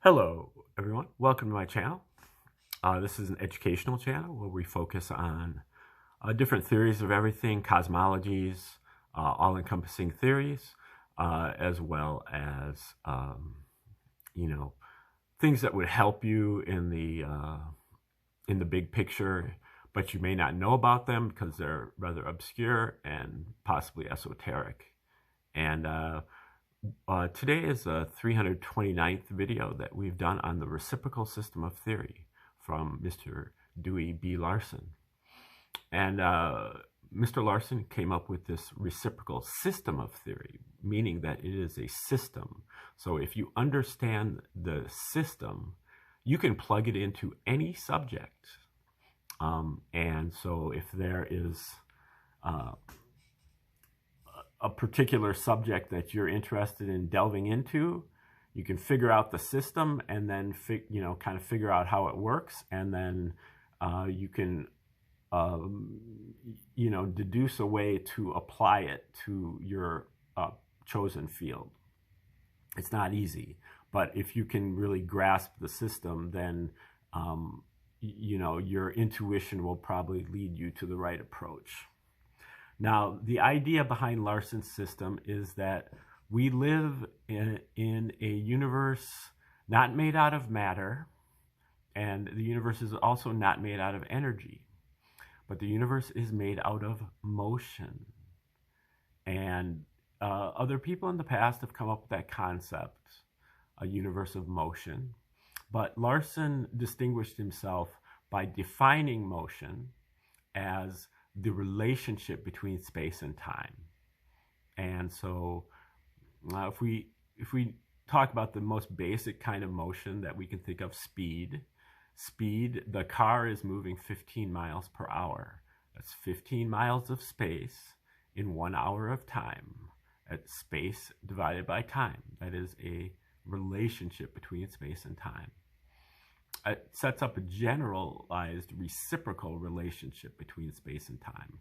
Hello, everyone. Welcome to my channel. This is an educational channel where we focus on different theories of everything, cosmologies, all-encompassing theories, as well as things that would help you in the big picture, but you may not know about them because they're rather obscure and possibly esoteric. And today is the 329th video that we've done on the reciprocal system of theory from Mr. Dewey B. Larson. And Mr. Larson came up with this reciprocal system of theory, meaning that it is a system. So if you understand the system, you can plug it into any subject. And so if there is a particular subject that you're interested in delving into, you can figure out the system and then kind of figure out how it works, and then you can deduce a way to apply it to your chosen field. It's not easy, but if you can really grasp the system, then your intuition will probably lead you to the right approach. Now, the idea behind Larson's system is that we live in a universe not made out of matter, and the universe is also not made out of energy, but the universe is made out of motion. And other people in the past have come up with that concept, a universe of motion. But Larson distinguished himself by defining motion as the relationship between space and time. And so if we talk about the most basic kind of motion that we can think of, speed, the car is moving 15 miles per hour. That's 15 miles of space in 1 hour of time. That's space divided by time. That is a relationship between space and time. It sets up a generalized reciprocal relationship between space and time.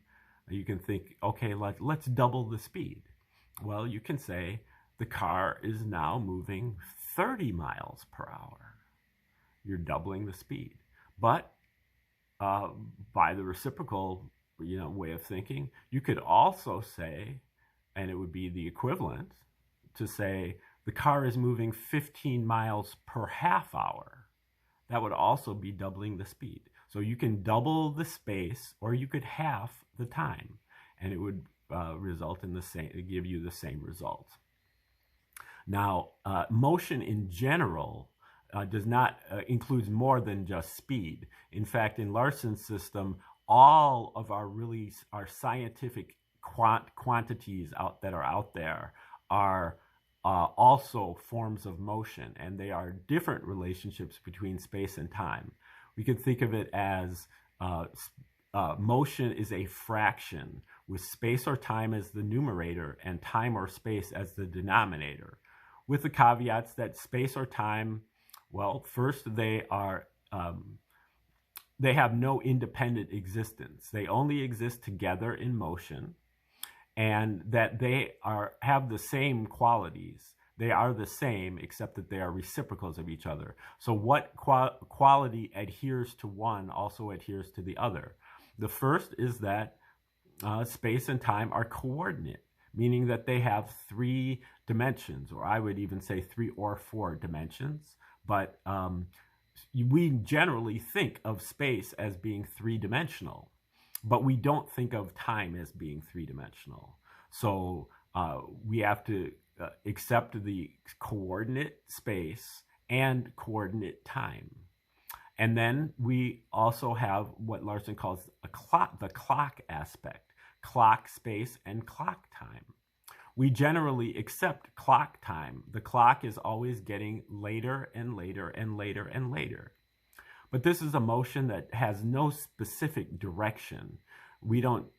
You can think, okay, let's double the speed. Well, you can say the car is now moving 30 miles per hour. You're doubling the speed. But by the reciprocal way of thinking, you could also say, and it would be the equivalent, to say the car is moving 15 miles per half hour. That would also be doubling the speed. So you can double the space, or you could half the time, and it would result in give you the same result. Now, motion in general does not includes more than just speed. In fact, in Larson's system, all of our scientific quantities that are out there are also forms of motion, and they are different relationships between space and time. We can think of it as motion is a fraction, with space or time as the numerator and time or space as the denominator, with the caveats that space or time, well, first they have no independent existence. They only exist together in motion, and that they have the same qualities. They are the same, except that they are reciprocals of each other. So what quality adheres to one also adheres to the other. The first is that space and time are coordinate, meaning that they have 3 dimensions, or I would even say 3 or 4 dimensions. But we generally think of space as being 3-dimensional. But we don't think of time as being 3-dimensional. So we have to accept the coordinate space and coordinate time. And then we also have what Larson calls the clock aspect, clock space and clock time. We generally accept clock time. The clock is always getting later and later and later and later. But this is a motion that has no specific direction. We don't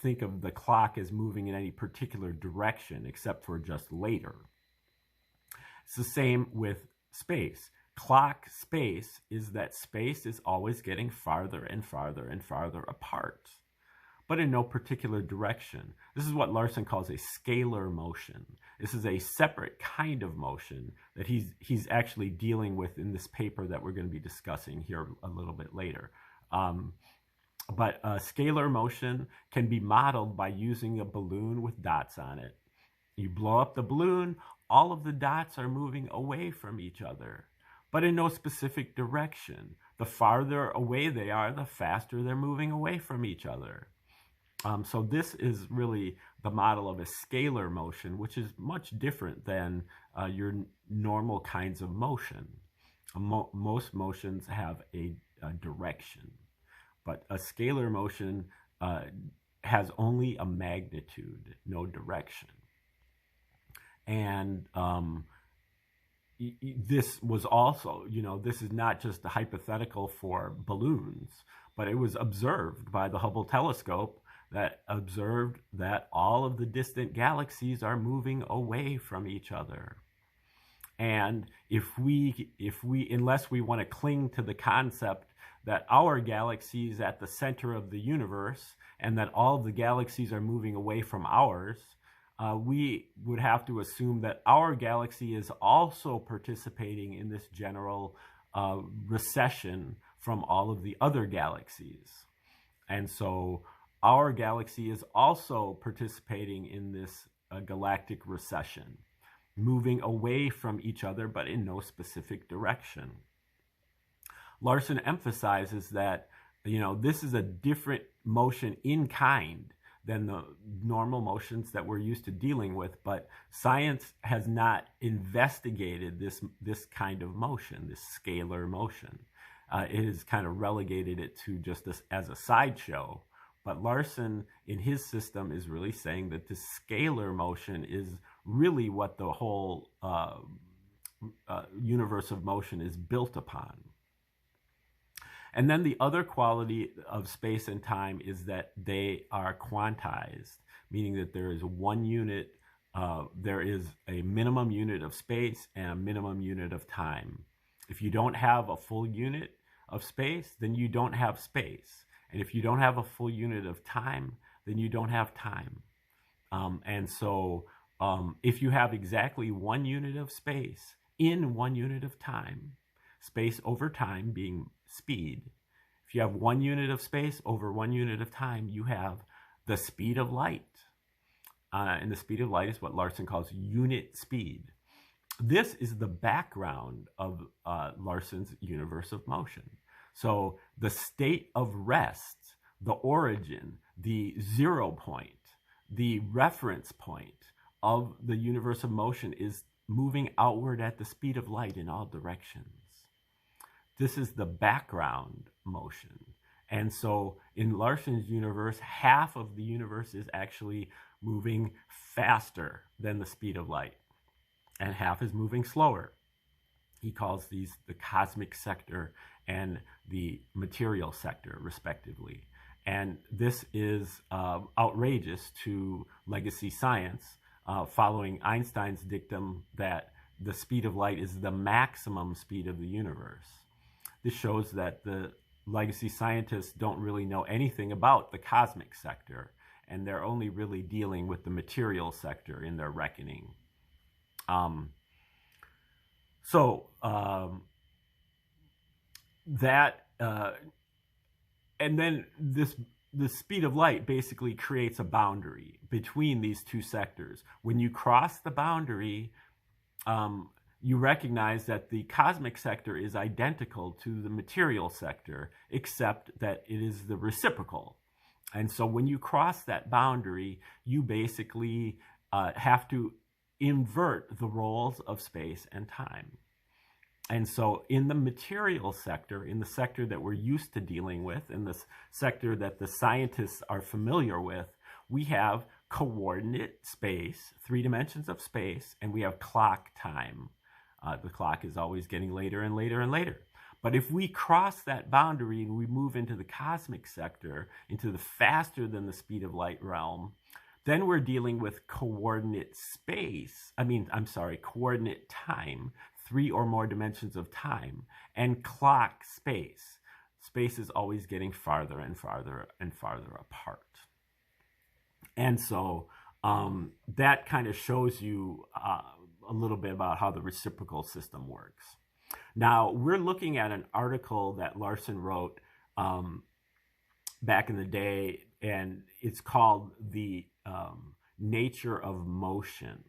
think of the clock as moving in any particular direction except for just later. It's the same with space. Clock space is that space is always getting farther and farther and farther apart. but in no particular direction. This is what Larson calls a scalar motion. This is a separate kind of motion that he's actually dealing with in this paper that we're going to be discussing here a little bit later. But a scalar motion can be modeled by using a balloon with dots on it. You blow up the balloon, all of the dots are moving away from each other, but in no specific direction. The farther away they are, the faster they're moving away from each other. So this is really the model of a scalar motion, which is much different than your normal kinds of motion. Most motions have a direction, but a scalar motion has only a magnitude, no direction. And this was also, this is not just a hypothetical for balloons, but it was observed by the Hubble telescope that observed that all of the distant galaxies are moving away from each other. And unless we want to cling to the concept that our galaxy is at the center of the universe and that all of the galaxies are moving away from ours, we would have to assume that our galaxy is also participating in this general recession from all of the other galaxies. And so our galaxy is also participating in this galactic recession, moving away from each other, but in no specific direction. Larson emphasizes that, this is a different motion in kind than the normal motions that we're used to dealing with, but science has not investigated this kind of motion, this scalar motion. It has kind of relegated it to just this as a sideshow. But Larson, in his system, is really saying that this scalar motion is really what the whole universe of motion is built upon. And then the other quality of space and time is that they are quantized, meaning that there is one unit, there is a minimum unit of space and a minimum unit of time. If you don't have a full unit of space, then you don't have space. And if you don't have a full unit of time, then you don't have time. And so if you have exactly 1 unit of space in 1 unit of time, space over time being speed, if you have 1 unit of space over 1 unit of time, you have the speed of light. And the speed of light is what Larson calls unit speed. This is the background of Larson's universe of motion. So the state of rest, the origin, the 0 point, the reference point of the universe of motion is moving outward at the speed of light in all directions. This is the background motion. And so in Larson's universe, half of the universe is actually moving faster than the speed of light, and half is moving slower. He calls these the cosmic sector and the material sector, respectively. And this is outrageous to legacy science, following Einstein's dictum that the speed of light is the maximum speed of the universe. This shows that the legacy scientists don't really know anything about the cosmic sector, and they're only really dealing with the material sector in their reckoning. And then the speed of light basically creates a boundary between these two sectors. When you cross the boundary, you recognize that the cosmic sector is identical to the material sector, except that it is the reciprocal. And so when you cross that boundary, you basically have to invert the roles of space and time. And so in the material sector, in the sector that we're used to dealing with, in this sector that the scientists are familiar with, we have coordinate space, 3 dimensions of space, and we have clock time. The clock is always getting later and later and later. But if we cross that boundary and we move into the cosmic sector, into the faster than the speed of light realm, then we're dealing with coordinate time, 3 or more dimensions of time, and clock space. Space is always getting farther and farther and farther apart. And so that kind of shows you a little bit about how the reciprocal system works. Now, we're looking at an article that Larson wrote back in the day, and it's called The Nature of Motion.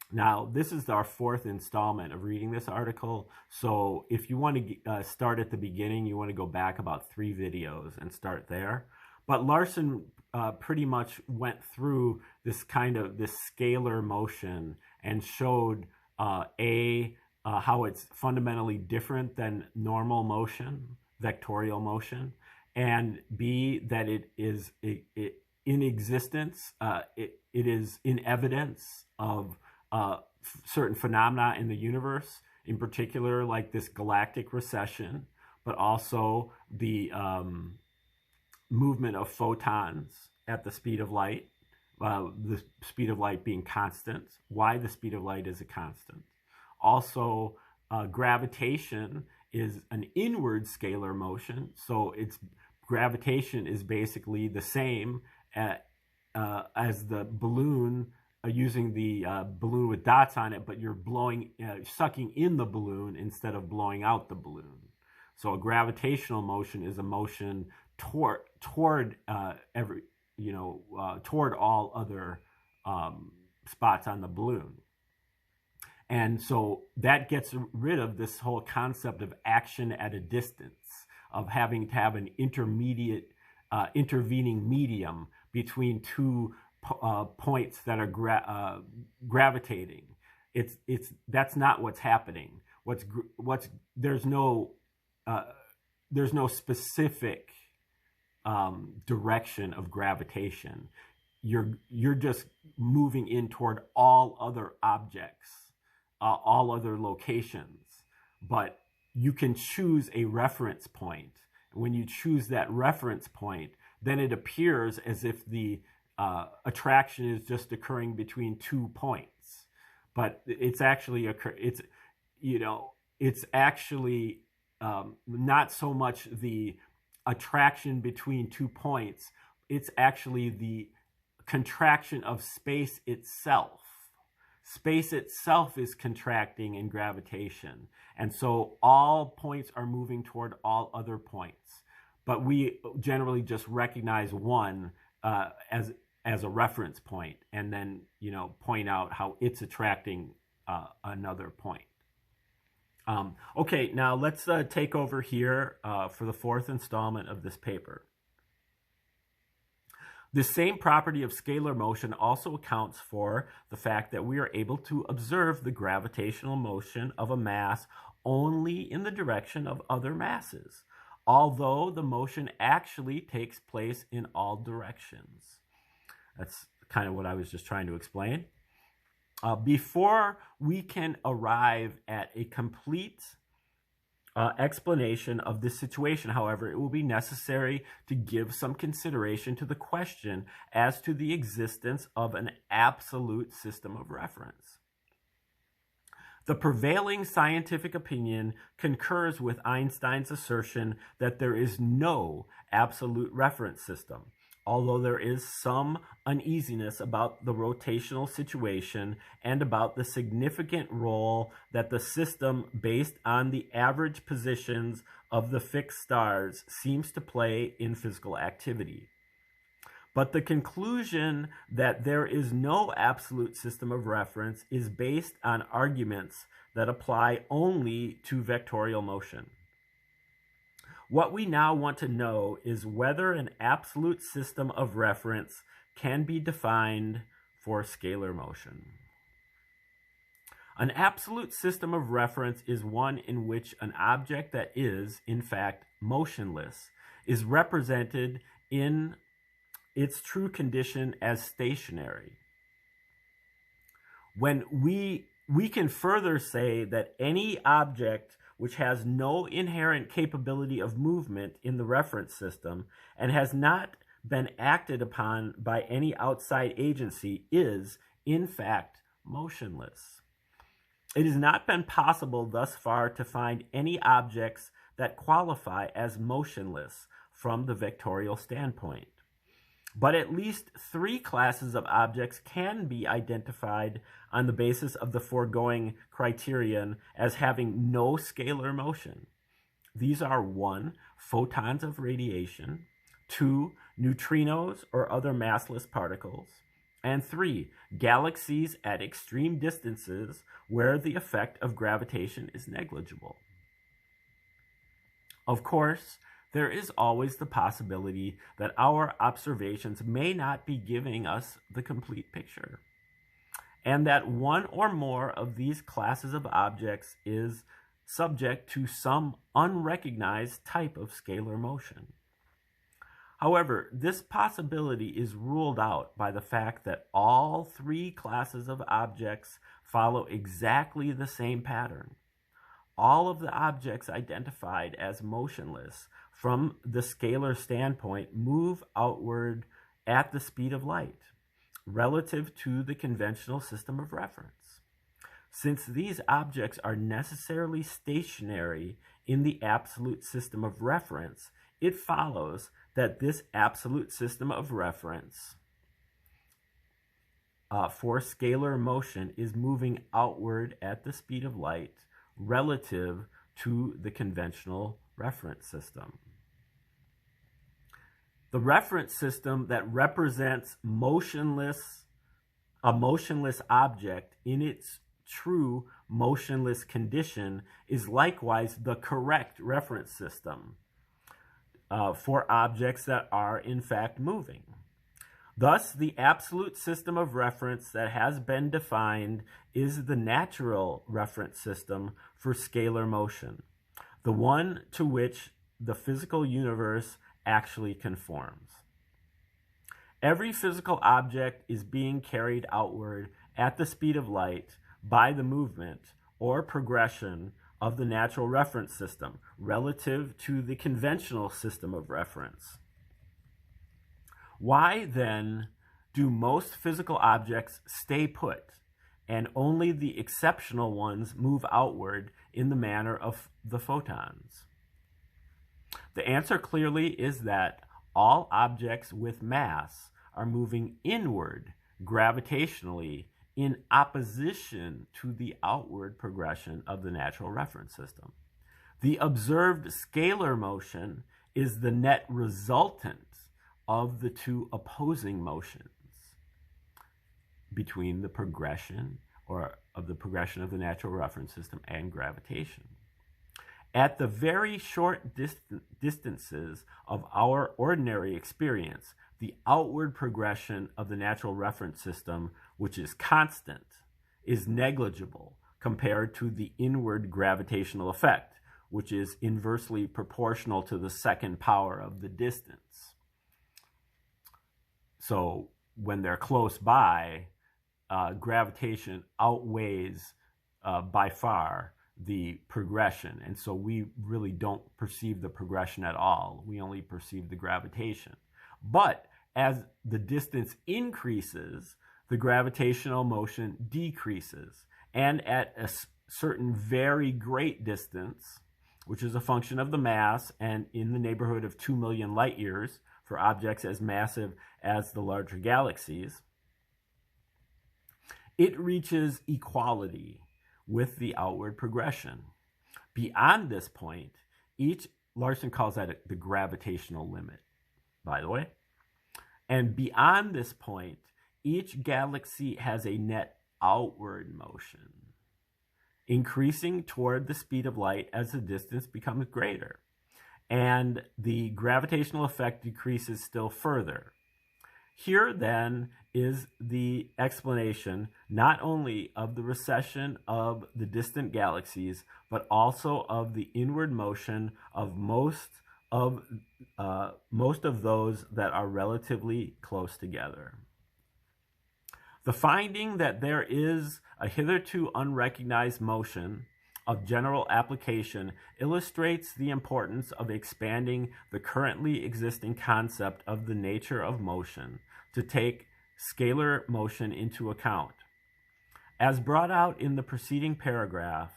Now, this is our fourth installment of reading this article. So if you want to start at the beginning, you want to go back about 3 videos and start there. But Larson pretty much went through this scalar motion and showed how it's fundamentally different than normal motion, vectorial motion, and B, that it is in existence, it is in evidence of certain phenomena in the universe, in particular like this galactic recession, but also the movement of photons at the speed of light, the speed of light being constant, why the speed of light is a constant. Also, gravitation is an inward scalar motion, so gravitation is basically the same as the balloon, using the balloon with dots on it, but you're sucking in the balloon instead of blowing out the balloon. So a gravitational motion is a motion toward all other spots on the balloon. And so that gets rid of this whole concept of action at a distance, of having to have an intermediate, intervening medium between 2 points that are gravitating. That's not what's happening. There's no specific direction of gravitation. You're just moving in toward all other objects, all other locations, but you can choose a reference point. When you choose that reference point, then it appears as if the attraction is just occurring between 2 points, but it's actually not so much the attraction between 2 points. It's actually the contraction of space itself. Space itself is contracting in gravitation, and so all points are moving toward all other points. But we generally just recognize one as a reference point, and then point out how it's attracting another point. Okay, now let's take over here for the 4th installment of this paper. The same property of scalar motion also accounts for the fact that we are able to observe the gravitational motion of a mass only in the direction of other masses, although the motion actually takes place in all directions. That's kind of what I was just trying to explain. Before we can arrive at a complete explanation of this situation, however, it will be necessary to give some consideration to the question as to the existence of an absolute system of reference. The prevailing scientific opinion concurs with Einstein's assertion that there is no absolute reference system, although there is some uneasiness about the rotational situation and about the significant role that the system based on the average positions of the fixed stars seems to play in physical activity. But the conclusion that there is no absolute system of reference is based on arguments that apply only to vectorial motion. What we now want to know is whether an absolute system of reference can be defined for scalar motion. An absolute system of reference is one in which an object that is, in fact, motionless is represented in its true condition as stationary. When we can further say that any object which has no inherent capability of movement in the reference system and has not been acted upon by any outside agency is, in fact, motionless. It has not been possible thus far to find any objects that qualify as motionless from the vectorial standpoint. But at least 3 classes of objects can be identified on the basis of the foregoing criterion as having no scalar motion. These are 1, photons of radiation, 2, neutrinos or other massless particles, and 3, galaxies at extreme distances where the effect of gravitation is negligible. Of course, there is always the possibility that our observations may not be giving us the complete picture, and that one or more of these classes of objects is subject to some unrecognized type of scalar motion. However, this possibility is ruled out by the fact that all 3 classes of objects follow exactly the same pattern. All of the objects identified as motionless from the scalar standpoint move outward at the speed of light, relative to the conventional system of reference. Since these objects are necessarily stationary in the absolute system of reference, it follows that this absolute system of reference for scalar motion is moving outward at the speed of light relative to the conventional reference system. The reference system that represents a motionless object in its true motionless condition is likewise the correct reference system for objects that are in fact moving. Thus, the absolute system of reference that has been defined is the natural reference system for scalar motion, the one to which the physical universe actually conforms. Every physical object is being carried outward at the speed of light by the movement or progression of the natural reference system relative to the conventional system of reference. Why then do most physical objects stay put and only the exceptional ones move outward in the manner of the photons? The answer clearly is that all objects with mass are moving inward gravitationally in opposition to the outward progression of the natural reference system. The observed scalar motion is the net resultant of the 2 opposing motions between the progression of the natural reference system and gravitation. At the very short distances of our ordinary experience, the outward progression of the natural reference system, which is constant, is negligible compared to the inward gravitational effect, which is inversely proportional to the second power of the distance. So when they're close by, gravitation outweighs by far the progression. And so we really don't perceive the progression at all. We only perceive the gravitation. But as the distance increases, the gravitational motion decreases. And at a certain very great distance, which is a function of the mass and in the neighborhood of 2 million light years for objects as massive as the larger galaxies, it reaches equality with the outward progression. Beyond this point, Larson calls that the gravitational limit, by the way. And beyond this point, each galaxy has a net outward motion, increasing toward the speed of light as the distance becomes greater. And the gravitational effect decreases still further. Here, then, is the explanation not only of the recession of the distant galaxies, but also of the inward motion of most of those that are relatively close together. The finding that there is a hitherto unrecognized motion of general application illustrates the importance of expanding the currently existing concept of the nature of motion to take scalar motion into account. As brought out in the preceding paragraph,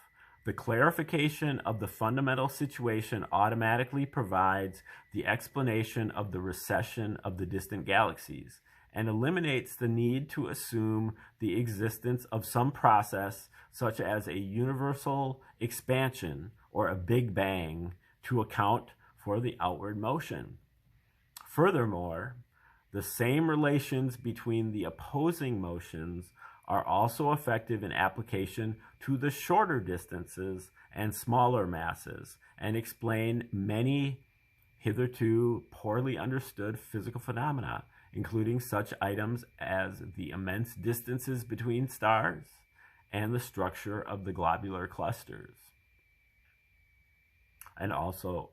The clarification of the fundamental situation automatically provides the explanation of the recession of the distant galaxies and eliminates the need to assume the existence of some process such as a universal expansion or a Big Bang to account for the outward motion. Furthermore, the same relations between the opposing motions are also effective in application to the shorter distances and smaller masses, and explain many hitherto poorly understood physical phenomena, including such items as the immense distances between stars and the structure of the globular clusters. And also,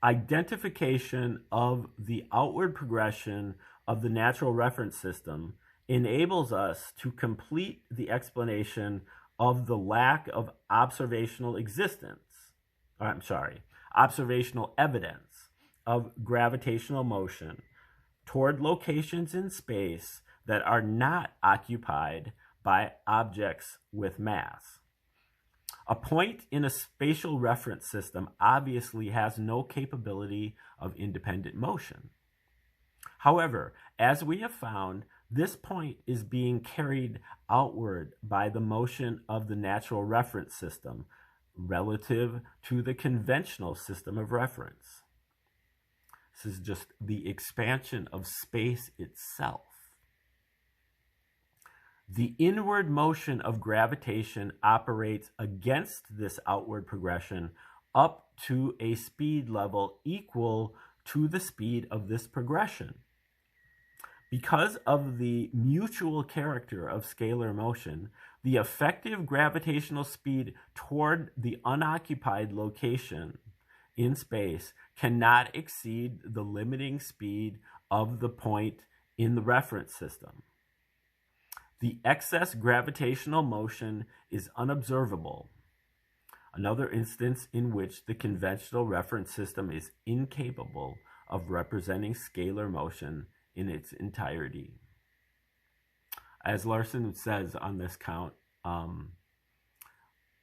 identification of the outward progression of the natural reference system enables us to complete the explanation of the lack of observational evidence of gravitational motion toward locations in space that are not occupied by objects with mass. A point in a spatial reference system obviously has no capability of independent motion. However, as we have found, this point is being carried outward by the motion of the natural reference system relative to the conventional system of reference. This is just the expansion of space itself. The inward motion of gravitation operates against this outward progression up to a speed level equal to the speed of this progression. Because of the mutual character of scalar motion, the effective gravitational speed toward the unoccupied location in space cannot exceed the limiting speed of the point in the reference system. The excess gravitational motion is unobservable, another instance in which the conventional reference system is incapable of representing scalar motion in its entirety. As Larson says on this count,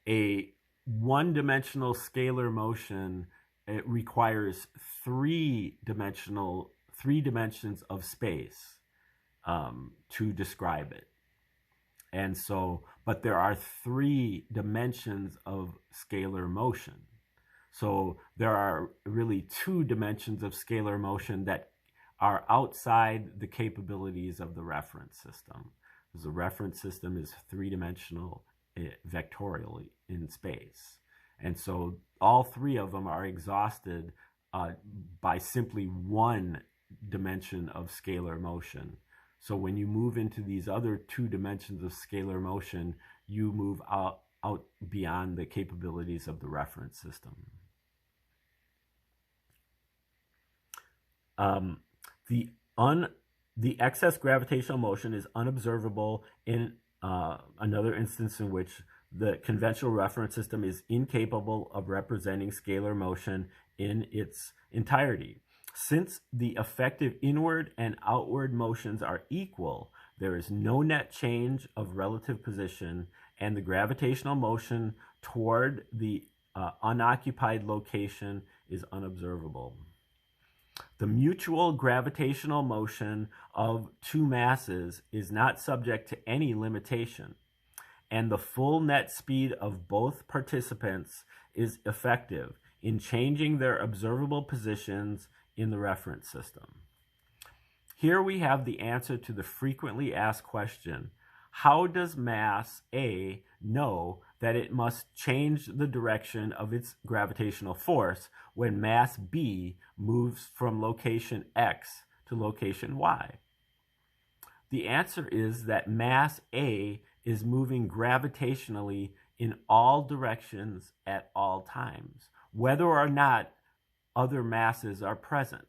a one-dimensional scalar motion, it requires three dimensions of space to describe it. And so, but there are three dimensions of scalar motion. So there are really two dimensions of scalar motion that are outside the capabilities of the reference system. Because the reference system is three-dimensional vectorially in space. And so all three of them are exhausted by simply one dimension of scalar motion. So when you move into these other two dimensions of scalar motion, you move out beyond the capabilities of the reference system. The excess gravitational motion is unobservable in another instance in which the conventional reference system is incapable of representing scalar motion in its entirety. Since the effective inward and outward motions are equal, there is no net change of relative position, and the gravitational motion toward the unoccupied location is unobservable. The mutual gravitational motion of two masses is not subject to any limitation, and the full net speed of both participants is effective in changing their observable positions in the reference system. Here we have the answer to the frequently asked question, how does mass A know that it must change the direction of its gravitational force when mass B moves from location X to location Y? The answer is that mass A is moving gravitationally in all directions at all times, whether or not other masses are present.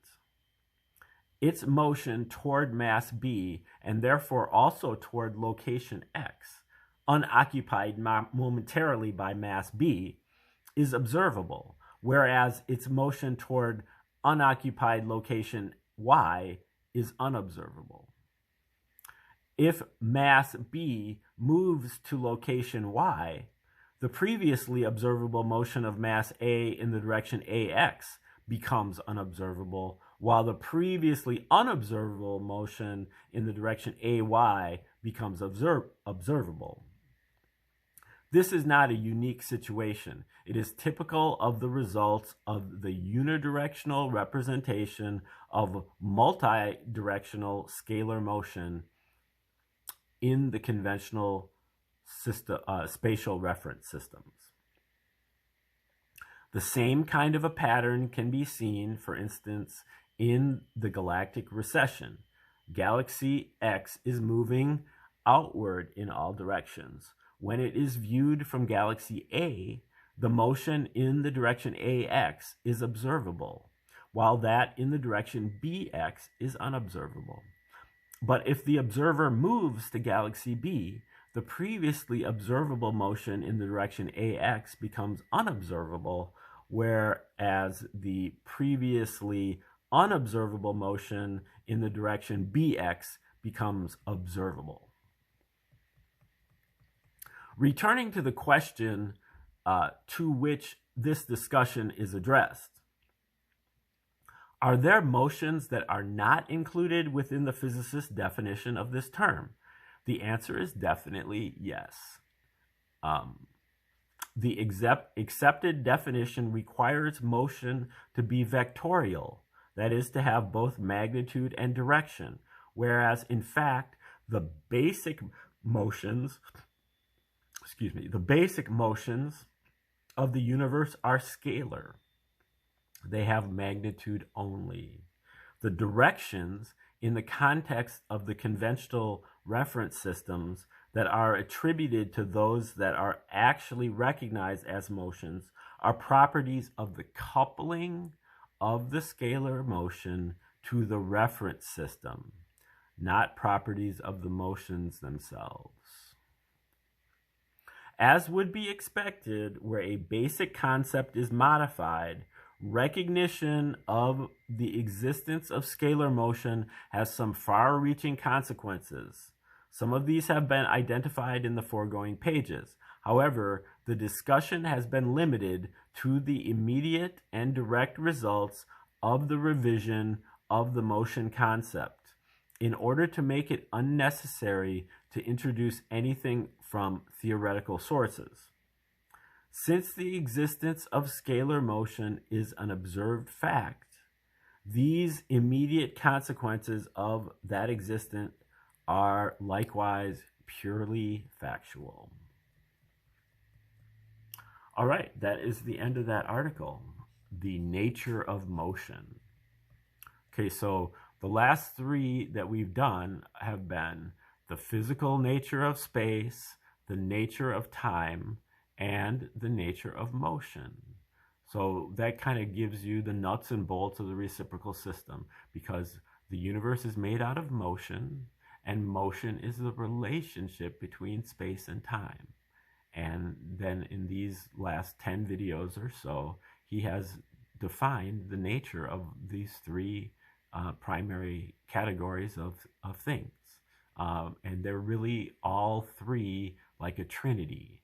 Its motion toward mass B, and therefore also toward location X, unoccupied momentarily by mass B, is observable, whereas its motion toward unoccupied location Y is unobservable. If mass B moves to location y, the previously observable motion of mass A in the direction AX becomes unobservable, while the previously unobservable motion in the direction AY becomes observable. This is not a unique situation. It is typical of the results of the unidirectional representation of multidirectional scalar motion in the conventional spatial reference systems. The same kind of a pattern can be seen, for instance, in the galactic recession. Galaxy X is moving outward in all directions. When it is viewed from galaxy A, the motion in the direction AX is observable, while that in the direction BX is unobservable. But if the observer moves to galaxy B, the previously observable motion in the direction AX becomes unobservable, whereas the previously unobservable motion in the direction BX becomes observable. Returning to the question to which this discussion is addressed, are there motions that are not included within the physicist's definition of this term? The answer is definitely yes. The accepted definition requires motion to be vectorial, that is, to have both magnitude and direction, whereas in fact the basic motions of the universe are scalar. They have magnitude only. The directions in the context of the conventional reference systems that are attributed to those that are actually recognized as motions are properties of the coupling of the scalar motion to the reference system, not properties of the motions themselves. As would be expected, where a basic concept is modified, recognition of the existence of scalar motion has some far-reaching consequences. Some of these have been identified in the foregoing pages. However, the discussion has been limited to the immediate and direct results of the revision of the motion concept, in order to make it unnecessary to introduce anything from theoretical sources. Since the existence of scalar motion is an observed fact, these immediate consequences of that existence are likewise purely factual. All right, that is the end of that article, The Nature of Motion. Okay, so the last three that we've done have been the physical nature of space, the nature of time, and the nature of motion. So that kind of gives you the nuts and bolts of the reciprocal system, because the universe is made out of motion, and motion is the relationship between space and time. And then in these last 10 videos or so, he has defined the nature of these three primary categories of things. And they're really all three like a trinity.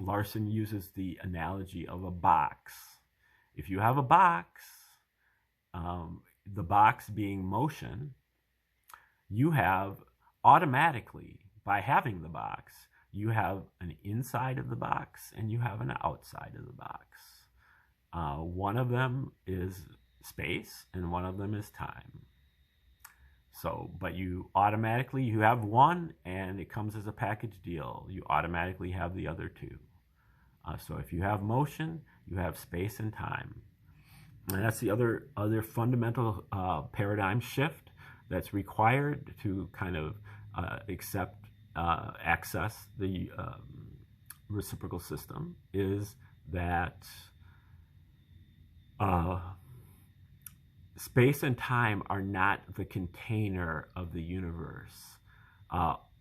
Larson uses the analogy of a box. If you have a box, the box being motion, you have automatically, by having the box, you have an inside of the box and you have an outside of the box. One of them is space and one of them is time. So, but you have one and it comes as a package deal. You automatically have the other two. So if you have motion, you have space and time. And that's the other fundamental paradigm shift that's required to kind of access the reciprocal system, is that space and time are not the container of the universe.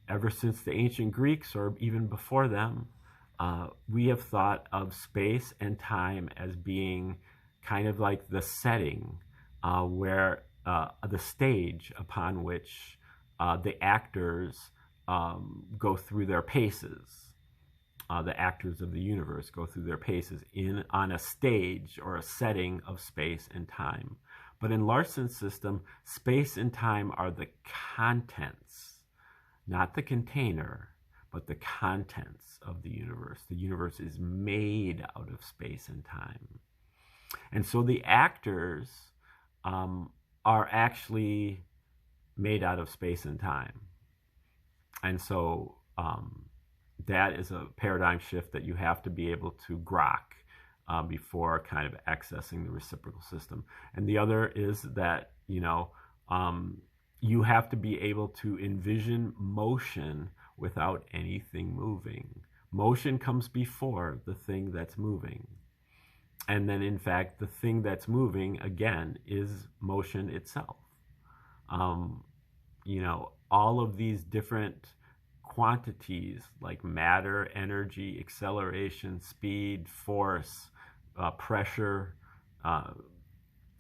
Ever since the ancient Greeks, or even before them, we have thought of space and time as being kind of like the setting, where the stage upon which the actors go through their paces. The actors of the universe go through their paces on a stage or a setting of space and time. But in Larson's system, space and time are the contents, not the container, but the contents of the universe. The universe is made out of space and time. And so the actors are actually made out of space and time. And so that is a paradigm shift that you have to be able to grok before kind of accessing the reciprocal system. And the other is that, you have to be able to envision motion without anything moving. Motion comes before the thing that's moving. And then, in fact, the thing that's moving, again, is motion itself. All of these different quantities like matter, energy, acceleration, speed, force, pressure,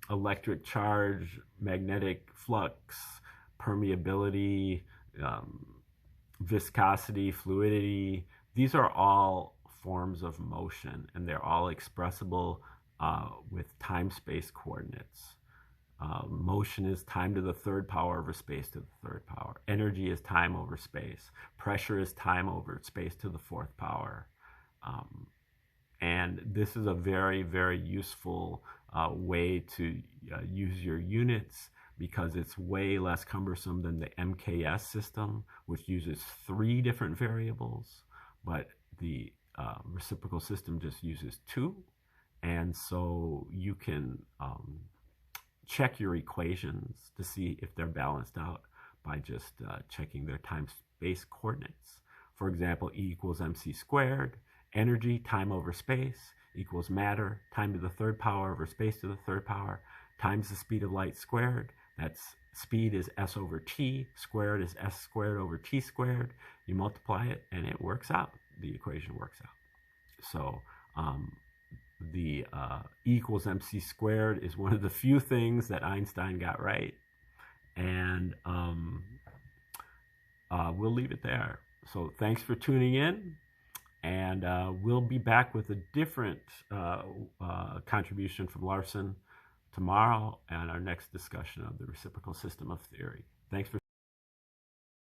electric charge, magnetic flux, permeability, viscosity, fluidity, these are all forms of motion, and they're all expressible with time-space coordinates. Motion is time to the third power over space to the third power. Energy is time over space. Pressure is time over space to the fourth power. And this is a very, very useful way to use your units, because it's way less cumbersome than the MKS system, which uses 3 different variables, but the reciprocal system just uses 2. And so you can check your equations to see if they're balanced out by just checking their time-space coordinates. For example, E equals mc squared. Energy, time over space, equals matter, time to the third power over space to the third power, times the speed of light squared. That's speed is s over t, squared is s squared over t squared. You multiply it, and it works out. The equation works out. So the E equals mc squared is one of the few things that Einstein got right. And we'll leave it there. So thanks for tuning in. And we'll be back with a different contribution from Larson tomorrow and our next discussion of the reciprocal system of theory. Thanks for